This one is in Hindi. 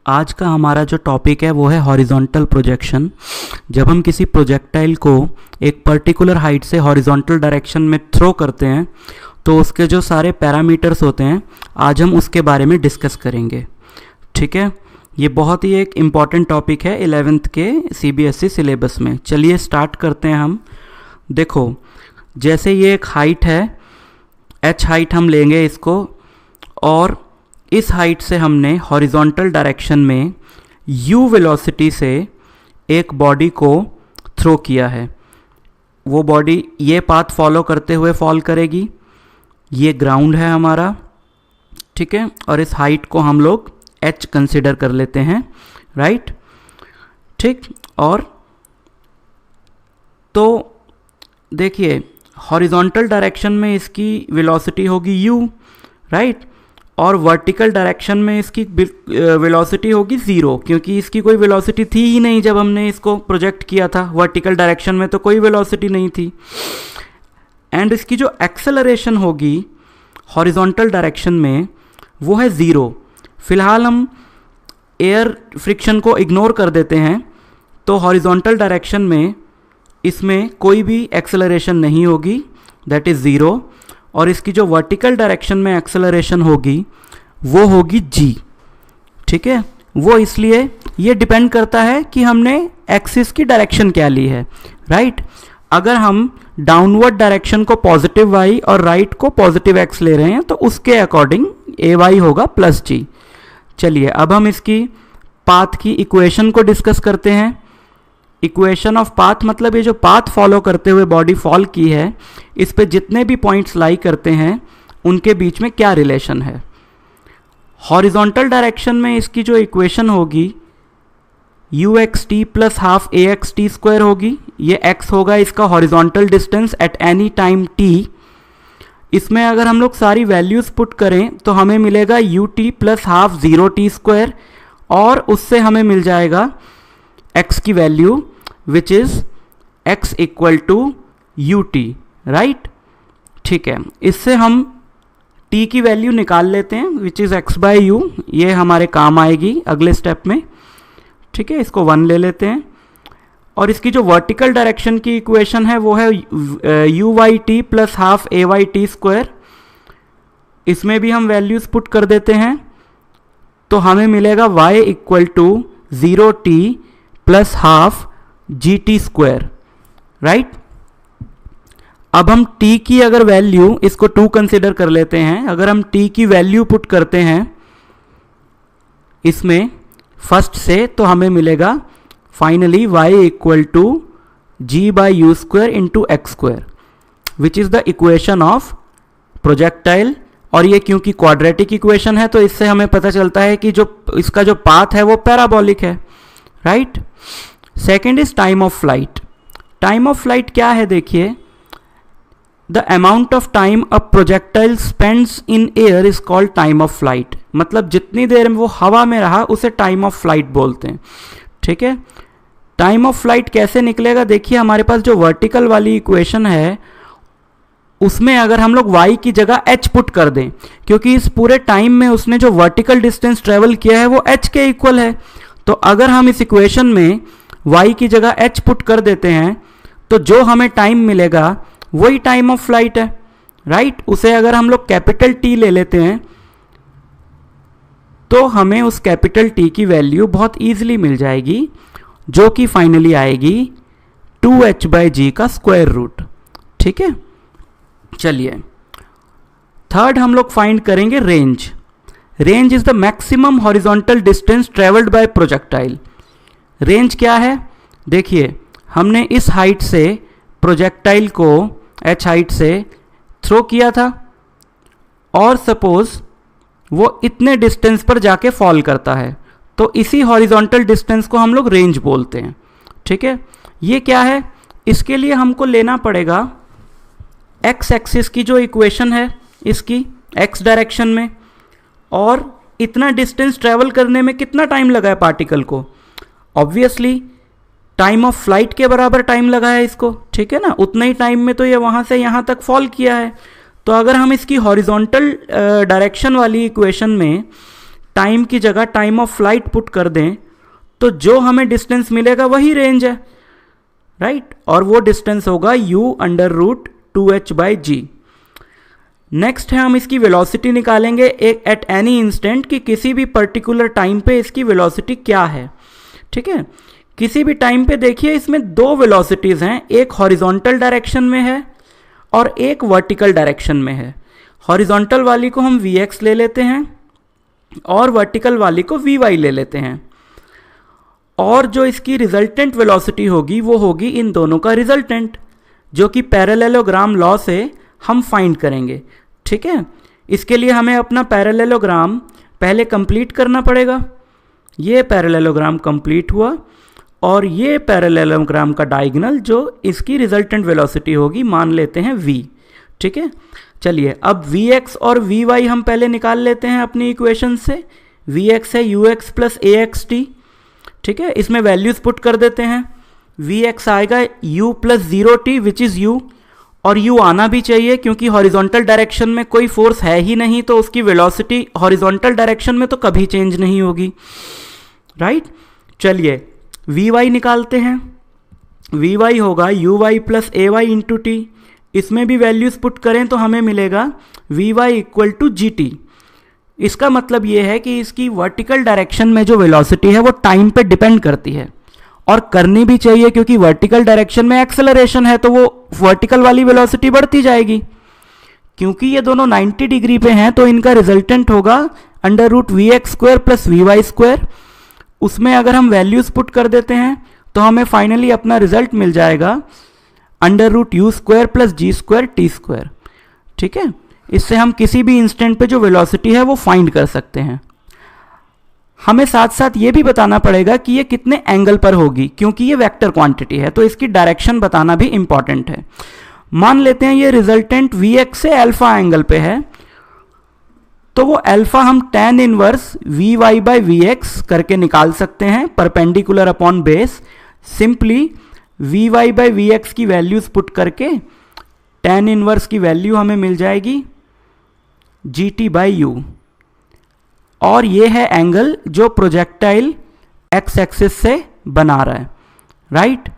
आज का हमारा जो टॉपिक है वो है हॉरिजॉन्टल प्रोजेक्शन। जब हम किसी प्रोजेक्टाइल को एक पर्टिकुलर हाइट से हॉरिजॉन्टल डायरेक्शन में थ्रो करते हैं तो उसके जो सारे पैरामीटर्स होते हैं आज हम उसके बारे में डिस्कस करेंगे। ठीक है, ये बहुत ही एक इम्पॉर्टेंट टॉपिक है 11th के CBSE सिलेबस में। चलिए स्टार्ट करते हैं हम। देखो, जैसे ये एक हाइट है, h हाइट हम लेंगे इसको, और इस हाइट से हमने हॉरिजॉन्टल डायरेक्शन में u वेलोसिटी से एक बॉडी को थ्रो किया है। वो बॉडी ये पाथ फॉलो करते हुए फॉल करेगी। ये ग्राउंड है हमारा, ठीक है, और इस हाइट को हम लोग h कंसिडर कर लेते हैं, राइट। ठीक, और तो देखिए हॉरिजॉन्टल डायरेक्शन में इसकी वेलोसिटी होगी u, राइट, और वर्टिकल डायरेक्शन में इसकी वेलोसिटी होगी 0, क्योंकि इसकी कोई वेलोसिटी थी ही नहीं जब हमने इसको प्रोजेक्ट किया था। वर्टिकल डायरेक्शन में तो कोई वेलोसिटी नहीं थी। एंड इसकी जो एक्सेलरेशन होगी हॉरिजॉन्टल डायरेक्शन में वो है 0। फिलहाल हम एयर फ्रिक्शन को इग्नोर कर देते हैं, तो हॉरिजॉन्टल डायरेक्शन में इसमें कोई भी एक्सेलरेशन नहीं होगी, दैट इज़ 0। और इसकी जो वर्टिकल डायरेक्शन में एक्सेलरेशन होगी वो होगी g। ठीक है, वो इसलिए ये डिपेंड करता है कि हमने एक्सिस की डायरेक्शन क्या ली है, राइट। अगर हम डाउनवर्ड डायरेक्शन को पॉजिटिव y और राइट को पॉजिटिव x ले रहे हैं तो उसके अकॉर्डिंग ay होगा प्लस g। चलिए अब हम इसकी पाथ की इक्वेशन को डिस्कस करते हैं। इक्वेशन ऑफ पाथ मतलब ये जो पाथ फॉलो करते हुए बॉडी फॉल की है, इस पे जितने भी पॉइंट्स लाई करते हैं उनके बीच में क्या रिलेशन है। हॉरिजॉन्टल डायरेक्शन में इसकी जो इक्वेशन होगी uxt plus half axt square होगी। ये x होगा इसका horizontal distance at any time t। इसमें अगर हम लोग सारी वैल्यूज पुट करें तो हमें मिलेगा ut plus half 0t square, और उससे हमें मिल जाएगा x की value which is x equal to ut, right. ठीक है, इससे हम t की वैल्यू निकाल लेते हैं which is x by u। ये हमारे काम आएगी अगले स्टेप में। ठीक है, इसको 1 ले लेते हैं। और इसकी जो वर्टिकल डायरेक्शन की इक्वेशन है वो है uyt plus half ayt square. इसमें भी हम वैल्यूज पुट कर देते हैं तो हमें मिलेगा y equal to 0t plus half gt square, right. अब हम t की अगर वैल्यू, इसको 2 कंसिडर कर लेते हैं, अगर हम t की वैल्यू पुट करते हैं इसमें फर्स्ट से तो हमें मिलेगा finally y equal to g by u square into x square which is the equation of projectile. और ये क्योंकि क्वाड्रेटिक इक्वेशन है तो इससे हमें पता चलता है कि जो इसका जो पाथ है वो पैराबोलिक है, right. Second is time of flight. Time of flight क्या है, देखिए, the amount of time a projectile spends in air is called time of flight. मतलब जितनी देर में वो हवा में रहा उसे टाइम ऑफ फ्लाइट बोलते हैं। ठीक है, टाइम ऑफ फ्लाइट कैसे निकलेगा, देखिए हमारे पास जो वर्टिकल वाली इक्वेशन है उसमें अगर हम लोग y की जगह h पुट कर दें, क्योंकि इस पूरे टाइम में उसने जो वर्टिकल डिस्टेंस ट्रेवल किया है वो h के इक्वल है, तो अगर हम इस इक्वेशन में y की जगह h पुट कर देते हैं तो जो हमें टाइम मिलेगा वही टाइम ऑफ फ्लाइट है, राइट। उसे अगर हम लोग कैपिटल T ले लेते हैं तो हमें उस कैपिटल T की वैल्यू बहुत ईजिली मिल जाएगी, जो कि फाइनली आएगी 2h/g का स्क्वायर रूट। ठीक है, चलिए थर्ड हम लोग फाइंड करेंगे range. Range is the maximum horizontal distance travelled by projectile. Range क्या है, देखिए हमने इस हाइट से प्रोजेक्टाइल को h हाइट से थ्रो किया था, और सपोज वो इतने डिस्टेंस पर जाके फॉल करता है तो इसी हॉरिजॉन्टल डिस्टेंस को हम लोग रेंज बोलते हैं। ठीक है, ये क्या है, इसके लिए हमको लेना पड़ेगा x एक्सिस की जो इक्वेशन है इसकी x डायरेक्शन में, और इतना डिस्टेंस ट्रेवल करने में कितना टाइम लगा है पार्टिकल को, ऑब्वियसली टाइम ऑफ फ्लाइट के बराबर टाइम लगा है इसको। ठीक है ना, उतना ही टाइम में तो ये वहाँ से यहाँ तक फॉल किया है। तो अगर हम इसकी हॉरिजॉन्टल डायरेक्शन वाली इक्वेशन में टाइम की जगह टाइम ऑफ फ्लाइट पुट कर दें तो जो हमें डिस्टेंस मिलेगा वही रेंज है, राइट? और वो डिस्टेंस होगा u/√2h/g। नेक्स्ट है हम इसकी वेलोसिटी निकालेंगे एट एनी इंस्टेंट कि किसी भी पर्टिकुलर टाइम पे इसकी वेलोसिटी क्या है, ठीक है? किसी भी टाइम पे देखिए इसमें दो वेलोसिटीज़ हैं, एक हॉरिजॉन्टल डायरेक्शन में है और एक वर्टिकल डायरेक्शन में है। हॉरिजॉन्टल वाली को हम vx ले लेते हैं और वर्टिकल वाली को vy ले लेते हैं, और जो इसकी रिजल्टेंट वेलोसिटी होगी वो होगी इन दोनों का रिजल्टेंट, जो कि पैरेललोग्राम लॉ से हम फाइंड करेंगे, ठीक है? इसके लिए हमें अपना पैरेललोग्राम पहले कंप्लीट करना पड़ेगा। ये पैरेललोग्राम कंप्लीट हुआ और ये पैरेललोग्राम का डायगोनल जो इसकी रिजल्टेंट वेलोसिटी होगी मान लेते हैं v, ठीक है? चलिए अब vx और vy हम पहले निकाल लेते हैं अपनी इक्वेशन से। vx है ux प्लस axt, ठीक है? इसमें वैल्यूज पुट कर देते हैं। vx आएगा u plus 0t which is u, और u आना भी चाहिए क्योंकि हॉरिजॉन्टल डायरेक्शन में कोई फोर्स है ही नहीं, तो उसकी वेलोसिटी हॉरिजॉन्टल डायरेक्शन में तो कभी चेंज नहीं होगी, राइट? चलिए vy निकालते हैं। vy होगा uy plus ay into T. इसमें भी वैल्यूज पुट करें तो हमें मिलेगा vy इक्वल टू gt। इसका मतलब ये है कि इसकी वर्टिकल डायरेक्शन में जो वेलोसिटी है वो टाइम पे डिपेंड करती है, और करनी भी चाहिए क्योंकि वर्टिकल डायरेक्शन में एक्सेलरेशन है तो वो वर्टिकल वाली वेलोसिटी बढ़ती जाएगी। क्योंकि ये दोनों 90 डिग्री पे हैं तो इनका रिजल्टेंट होगा √vx² प्लस vy²। उसमें अगर हम वैल्यूज पुट कर देते हैं तो हमें फाइनली अपना रिजल्ट मिल जाएगा √u² प्लस g²t², ठीक है? इससे हम किसी भी इंस्टेंट पे जो वेलोसिटी है वो फाइंड कर सकते हैं। हमें साथ साथ ये भी बताना पड़ेगा कि ये कितने एंगल पर होगी, क्योंकि ये वेक्टर क्वांटिटी है तो इसकी डायरेक्शन बताना भी इंपॉर्टेंट है। मान लेते हैं ये रिजल्टेंट vx से अल्फा एंगल पे है, तो वो अल्फा हम tan इनवर्स vy/vx करके निकाल सकते हैं perpendicular upon base. Simply vy/vx की वैल्यूज पुट करके tan इनवर्स की वैल्यू हमें मिल जाएगी gt/u, और ये है एंगल जो प्रोजेक्टाइल x एक्सिस से बना रहा है, राइट?